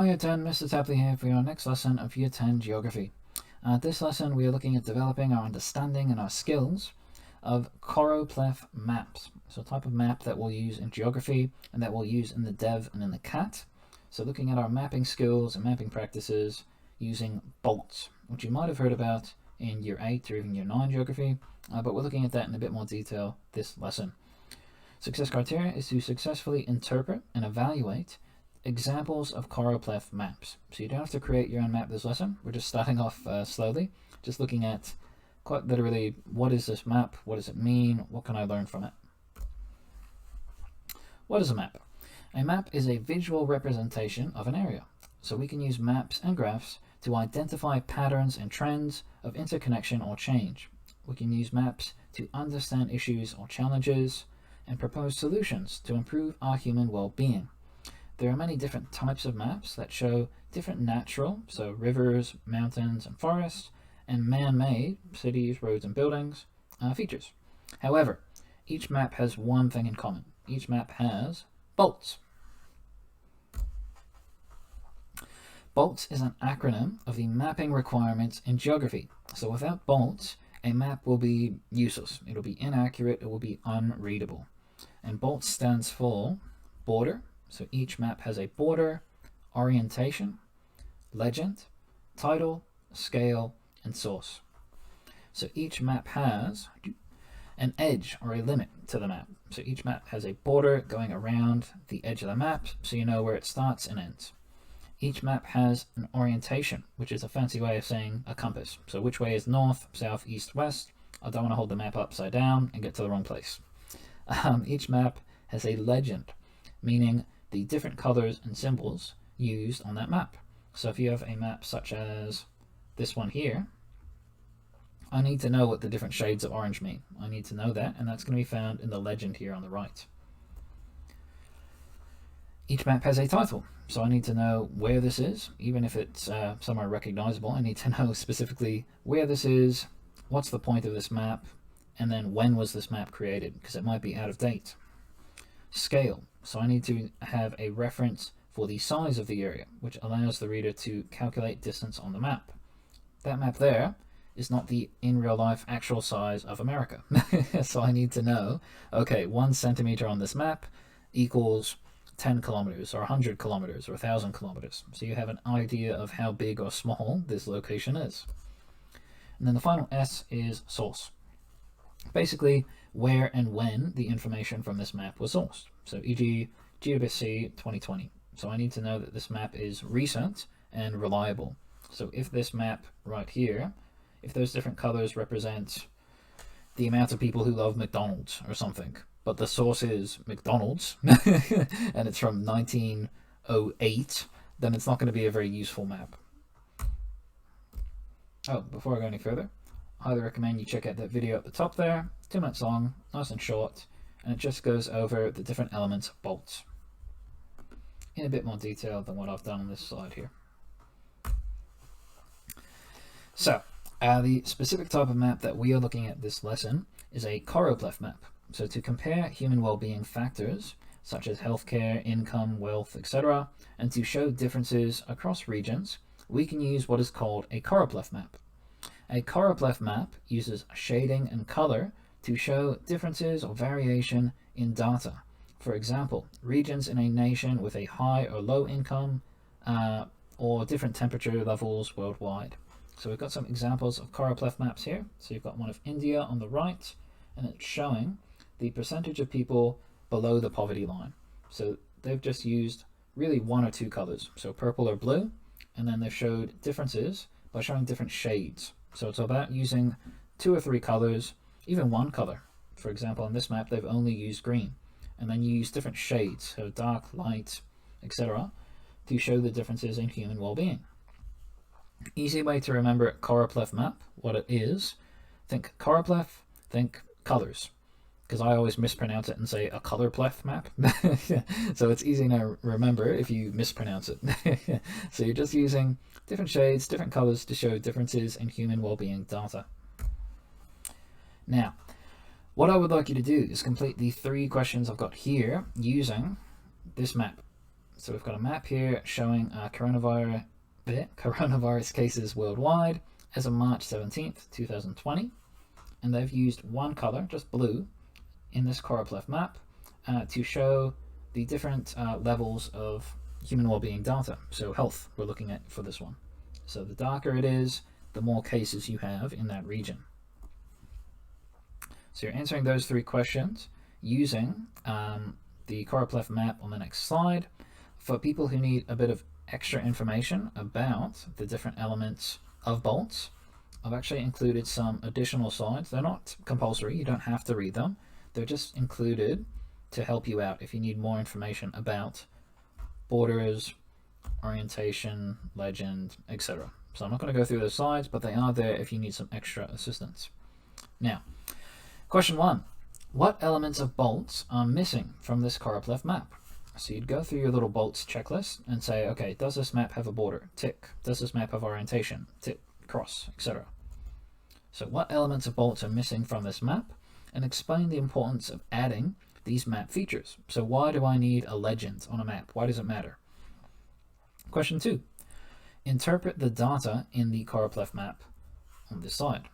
Hi Year 10, Mr. Tapley here for your next lesson of Year 10 Geography. This lesson we are looking at developing our understanding and our skills of choropleth maps. So a type of map that we'll use in geography and that we'll use in the Dev and in the CAT. So looking at our mapping skills and mapping practices using bolts, which you might have heard about in Year 8 or even Year 9 Geography, but we're looking at that in a bit more detail this lesson. Success criteria is to successfully interpret and evaluate examples of choropleth maps. So you don't have to create your own map this lesson. We're just starting off slowly, just looking at quite literally what is this map, what does it mean, what can I learn from it. What is a map? A map is a visual representation of an area. So we can use maps and graphs to identify patterns and trends of interconnection or change. We can use maps to understand issues or challenges and propose solutions to improve our human well-being. There are many different types of maps that show different natural, so rivers, mountains, and forests, and man-made, cities, roads, and buildings, features. However, each map has one thing in common. Each map has bolts. Bolts is an acronym of the mapping requirements in geography. So without bolts, a map will be useless. It'll be inaccurate, it will be unreadable. And bolts stands for border. So each map has a border, orientation, legend, title, scale, and source. So each map has an edge or a limit to the map. So each map has a border going around the edge of the map, so you know where it starts and ends. Each map has an orientation, which is a fancy way of saying a compass. So which way is north, south, east, west? I don't want to hold the map upside down and get to the wrong place. Each map has a legend, meaning the different colors and symbols used on that map. So if you have a map such as this one here, I need to know what the different shades of orange mean. I need to know that, and that's going to be found in the legend here on the right. Each map has a title, so I need to know where this is, even if it's somewhere recognizable. I need to know specifically where this is, what's the point of this map, and then when was this map created, because it might be out of date. Scale, so I need to have a reference for the size of the area, which allows the reader to calculate distance on the map. That map there is not the in real life actual size of America. So I need to know, okay, 1 centimeter on this map equals 10 kilometers or 100 kilometers or 1,000 kilometers. So you have an idea of how big or small this location is. And then the final S is source. Basically, where and when the information from this map was sourced. So e.g. GeoBC 2020. So I need to know that this map is recent and reliable. So if this map right here, if those different colors represent the amount of people who love McDonald's or something, but the source is McDonald's and it's from 1908, then it's not going to be a very useful map. Oh, before I go any further, I highly recommend you check out that video at the top there. 2 minutes long, nice and short, and it just goes over the different elements of bolts in a bit more detail than what I've done on this slide here. So, the specific type of map that we are looking at this lesson is a choropleth map. So to compare human well-being factors such as healthcare, income, wealth, etc., and to show differences across regions, we can use what is called a choropleth map. A choropleth map uses shading and color to show differences or variation in data. For example, regions in a nation with a high or low income or different temperature levels worldwide. So we've got some examples of choropleth maps here. So you've got one of India on the right, and it's showing the percentage of people below the poverty line. So they've just used really 1 or 2 colors, so purple or blue, and then they've showed differences by showing different shades. So it's about using 2 or 3 colors, even 1 color. For example, on this map, they've only used green. And then you use different shades, so dark, light, etc., to show the differences in human well-being. Easy way to remember choropleth map, what it is. Think choropleth, think colors. Because I always mispronounce it and say a colorpleth map. So it's easy to remember if you mispronounce it. So you're just using different shades, different colors to show differences in human well-being data. Now, what I would like you to do is complete the 3 questions I've got here using this map. So we've got a map here showing coronavirus cases worldwide as of March 17th, 2020. And they've used one color, just blue, in this choropleth map to show the different levels of human well-being data. So health we're looking at for this one. So the darker it is, the more cases you have in that region. So you're answering those 3 questions using the choropleth map on the next slide. For people who need a bit of extra information about the different elements of bolts, I've actually included some additional slides. They're not compulsory, you don't have to read them. They're just included to help you out if you need more information about borders, orientation, legend, etc. So I'm not going to go through those slides, but they are there if you need some extra assistance. Now, question 1. What elements of bolts are missing from this choropleth map? So you'd go through your little bolts checklist and say, okay, does this map have a border? Tick. Does this map have orientation? Tick, cross, etc. So what elements of bolts are missing from this map? And explain the importance of adding these map features. So why do I need a legend on a map? Why does it matter? Question 2. Interpret the data in the choropleth map on this slide.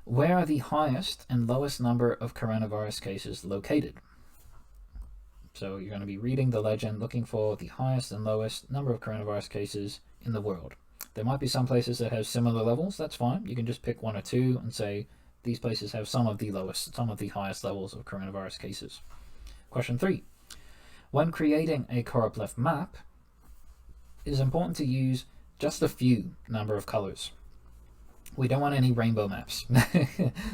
Where are the highest and lowest number of coronavirus cases located? So you're going to be reading the legend, looking for the highest and lowest number of coronavirus cases in the world. There might be some places that have similar levels, that's fine. You can just pick 1 or 2 and say these places have some of the lowest, some of the highest levels of coronavirus cases. Question 3. When creating a choropleth map, it is important to use just a few number of colors. We don't want any rainbow maps.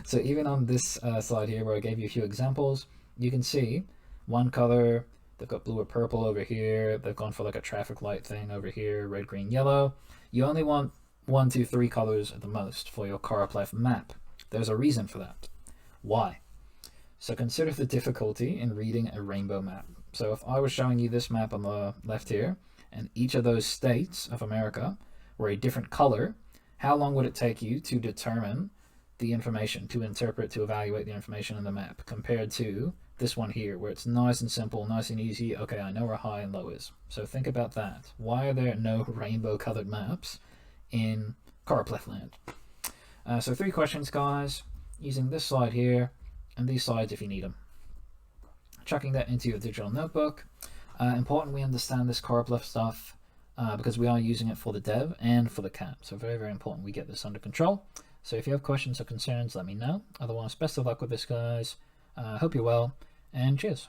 So even on this slide here where I gave you a few examples, you can see one color, they've got blue or purple over here, they've gone for like a traffic light thing over here, red, green, yellow. You only want 1, 2, 3 colors at the most for your choropleth map. There's a reason for that. Why? So consider the difficulty in reading a rainbow map. So if I was showing you this map on the left here, and each of those states of America were a different color, how long would it take you to determine the information, to interpret, to evaluate the information in the map, compared to this one here, where it's nice and simple, nice and easy. Okay, I know where high and low is. So think about that. Why are there no rainbow colored maps in choropleth land? So 3 questions, guys, using this slide here, and these slides if you need them. Chucking that into your digital notebook. Important we understand this choropleth stuff, because we are using it for the dev and for the CAP. So very, very important we get this under control. So if you have questions or concerns, let me know. Otherwise, best of luck with this, guys. Hope you're well, and cheers.